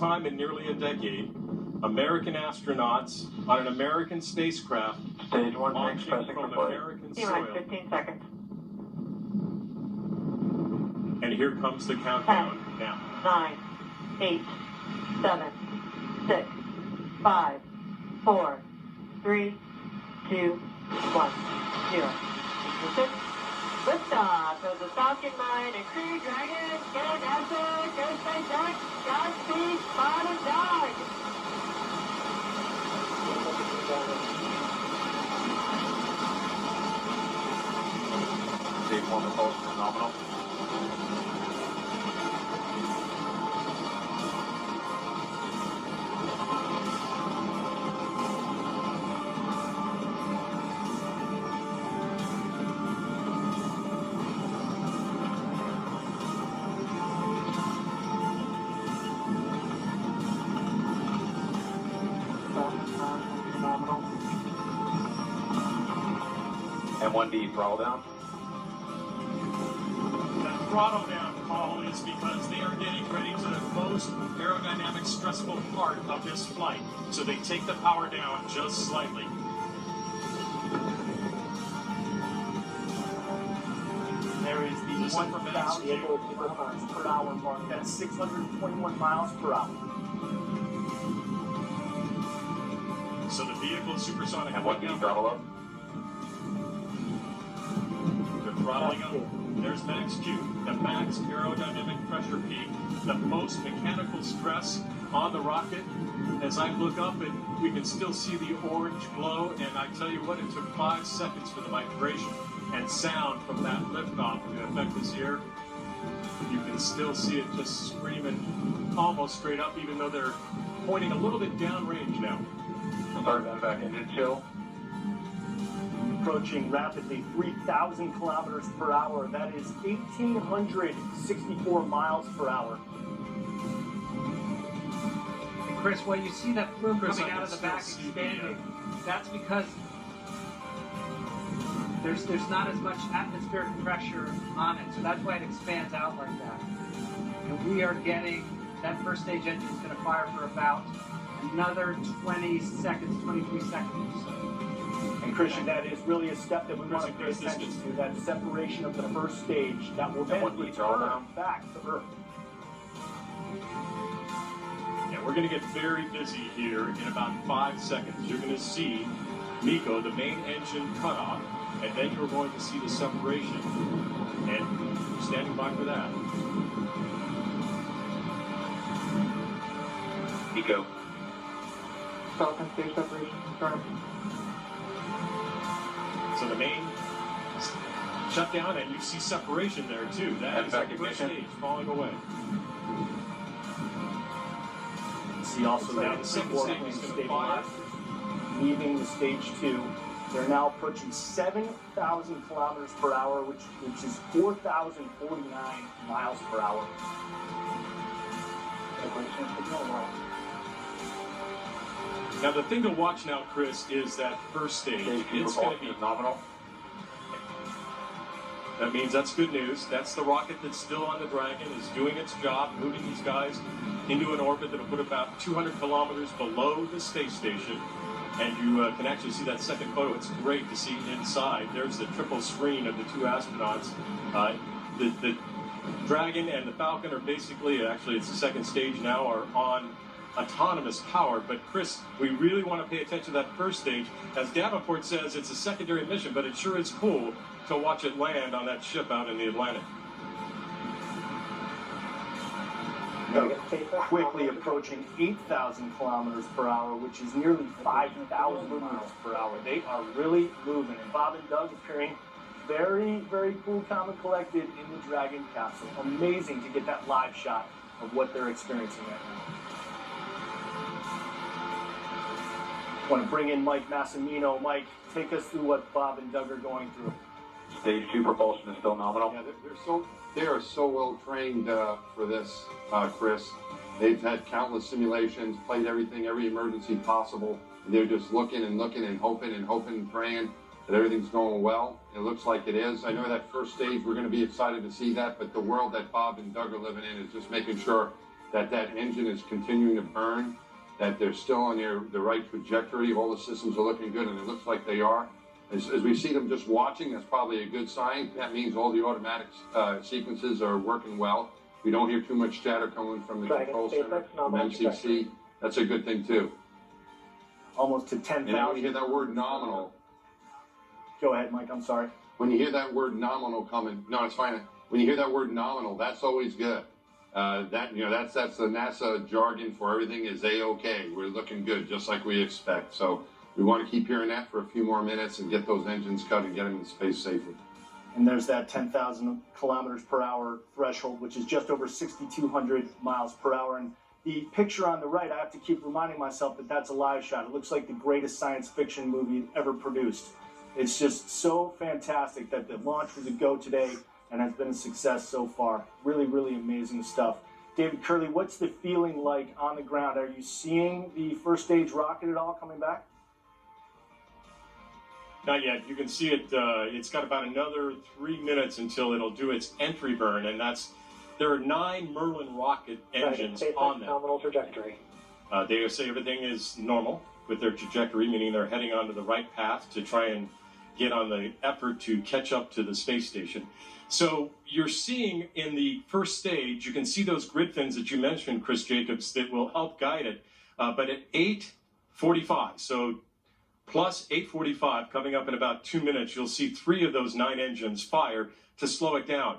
time in nearly a decade, American astronauts on an American spacecraft Stage 1 launching pressing from for American flight. soil. 15 seconds. And here comes the countdown 10, now. 9, 8, 7, 6, 5, 4, 3, 2, 1, 0. Ignition. Liftoff of the Falcon 9 and Crew Dragon. Go NASA, go SpaceX, Godspeed, Bob and Doug. Stage 1 propulsion is nominal. And 1D throttle down. The throttle down call is because they are getting ready to the most aerodynamic stressful part of this flight. So they take the power down just slightly. There is the Listen for Max 1,000 Q. kilometers per hour mark. That's 621 miles per hour. So the vehicle is supersonic. And 1D throttle up. They're throttling up. There's max Q, the max aerodynamic pressure peak, the most mechanical stress on the rocket. As I look up, we can still see the orange glow, and I tell you what, it took 5 seconds for the vibration and sound from that liftoff to affect this here. You can still see it just screaming almost straight up, even though they're pointing a little bit downrange now. Start that back engine chill. Approaching rapidly 3,000 kilometers per hour. That is 1,864 miles per hour. Chris, when you see that plume Chris, coming I out can of the back still see expanding, that's because there's not as much atmospheric pressure on it, so that's why it expands out like that. And we are getting, that first stage engine is going to fire for about another 20 seconds, 23 seconds or so. And Christian, that is really a step that we want to pay attention to, that separation of the first stage that will then return back to Earth. Yeah, we're going to get very busy here in about 5 seconds. You're going to see MECO, the main engine cut off, and then you're going to see the separation. And we're standing by for that. MECO. Falcon stage separation confirmed. So the main shut down, and you see separation there too. That is the first stage falling away. See also Now now the the second four stage wing is going to stabilizers leaving the stage 2. They're now approaching 7,000 kilometers per hour, which is 4,049 miles per hour. Now the thing to watch now, Chris, is that first stage. It's going to be nominal. That means that's good news. That's the rocket that's still on the Dragon, is doing its job, moving these guys into an orbit that'll put about 200 kilometers below the space station. And you can actually see that second photo. It's great to see inside. There's the triple screen of the 2 astronauts. The Dragon and the Falcon are basically, actually it's the second stage now, are on autonomous power. But Chris, we really want to pay attention to that first stage. As Davenport says, it's a secondary mission, but it sure is cool to watch it land on that ship out in the Atlantic. Quickly approaching 8,000 kilometers per hour, which is nearly 5,000 miles per hour. They are really moving. And Bob and Doug appearing very, very cool, calm, and collected in the Dragon capsule. Amazing to get that live shot of what they're experiencing right now. I want to bring in Mike Massimino. Mike, take us through what Bob and Doug are going through. Stage 2 propulsion is still nominal. Yeah, they are so well trained for this, Chris. They've had countless simulations, played every emergency possible. They're just looking and hoping and praying that everything's going well. It looks like it is. I know that first stage, we're going to be excited to see that, but the world that Bob and Doug are living in is just making sure that engine is continuing to burn, that they're still on the right trajectory. All the systems are looking good, and it looks like they are. As we see them just watching, that's probably a good sign. That means all the automatic sequences are working well. We don't hear too much chatter coming from the control center, from MCC. That's a good thing, too. Almost to 10,000. And now when you hear that word nominal. Go ahead, Mike, I'm sorry. When you hear that word nominal coming, no, it's fine. When you hear that word nominal, that's always good. That's the NASA jargon for everything is A-OK. We're looking good, just like we expect. So we want to keep hearing that for a few more minutes and get those engines cut and get them in space safely. And there's that 10,000 kilometers per hour threshold, which is just over 6,200 miles per hour. And the picture on the right, I have to keep reminding myself that that's a live shot. It looks like the greatest science fiction movie ever produced. It's just so fantastic that the launch was a go today and has been a success so far. Really, really amazing stuff. David Curley, what's the feeling like on the ground? Are you seeing the first stage rocket at all coming back? Not yet. You can see it. It's got about another 3 minutes until it'll do its entry burn, and there are 9 Merlin rocket engines on them. Nominal trajectory. They say everything is normal with their trajectory, meaning they're heading onto the right path to try and get on the effort to catch up to the space station. So you're seeing in the first stage, you can see those grid fins that you mentioned, Chris Jacobs, that will help guide it. But at 8:45, so plus 8:45, coming up in about 2 minutes, you'll see 3 of those 9 engines fire to slow it down.